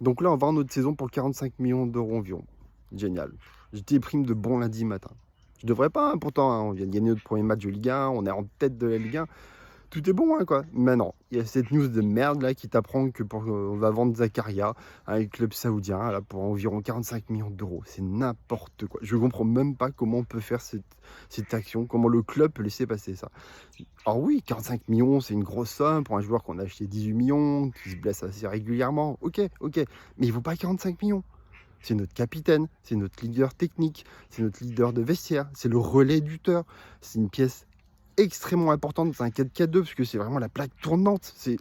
Donc là, on va en autre saison pour 45 millions d'euros environ. Génial. Je déprime de bon lundi matin. Je devrais pas, hein, pourtant, hein, on vient de gagner notre premier match de Ligue 1, on est en tête de la Ligue 1. Tout est bon, hein, quoi. Mais non, il y a cette news de merde là qui t'apprend que on va vendre Zakaria à un club saoudien là, pour environ 45 millions d'euros. C'est n'importe quoi. Je comprends même pas comment on peut faire cette action, comment le club peut laisser passer ça. Alors oui, 45 millions, c'est une grosse somme pour un joueur qu'on a acheté 18 millions, qui se blesse assez régulièrement. Ok, mais il vaut pas 45 millions. C'est notre capitaine, c'est notre leader technique, c'est notre leader de vestiaire, c'est le relais buteur. C'est une pièce extrêmement importante dans un 4-4-2 parce que c'est vraiment la plaque tournante. C'est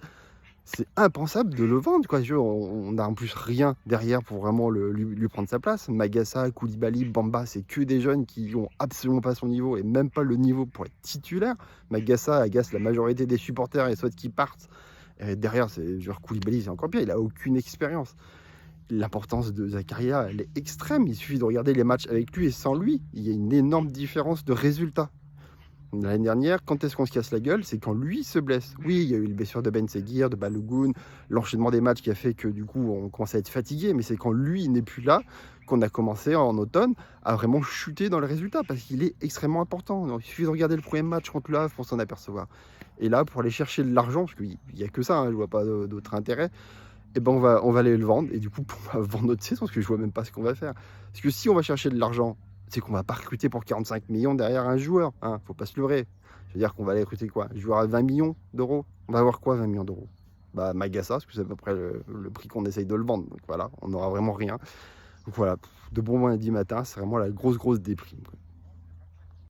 impensable de le vendre, quoi. On n'a en plus rien derrière pour vraiment lui prendre sa place. Magassa, Koulibaly, Bamba, c'est que des jeunes qui ont absolument pas son niveau et même pas le niveau pour être titulaire. Magassa agace la majorité des supporters et souhaite qu'ils partent. Et derrière, c'est genre Koulibaly, c'est encore pire, il a aucune expérience. L'importance de Zakaria, elle est extrême. Il suffit de regarder les matchs avec lui et sans lui. Il y a une énorme différence de résultats. L'année dernière, quand est-ce qu'on se casse la gueule? C'est quand lui se blesse. Oui, il y a eu le blessure de Ben Seguir, de Balogun, l'enchaînement des matchs qui a fait que du coup on commence à être fatigué, mais c'est quand lui n'est plus là qu'on a commencé en automne à vraiment chuter dans les résultats parce qu'il est extrêmement important. Donc, il suffit de regarder le premier match contre le Havre pour s'en apercevoir. Et là, pour aller chercher de l'argent, parce qu'il n'y a que ça, hein, je vois pas d'autre intérêt, et ben on va aller le vendre. Et du coup, on va vendre notre saison parce que je vois même pas ce qu'on va faire. Parce que si on va chercher de l'argent, c'est qu'on va pas recruter pour 45 millions derrière un joueur. Hein, faut pas se leurrer. Je veux dire qu'on va aller recruter quoi? Un joueur à 20 millions d'euros. On va avoir quoi 20 millions d'euros? Bah Magassa, parce que c'est à peu près le prix qu'on essaye de le vendre. Donc voilà, on n'aura vraiment rien. Donc voilà, de bon lundi matin, c'est vraiment la grosse déprime, quoi.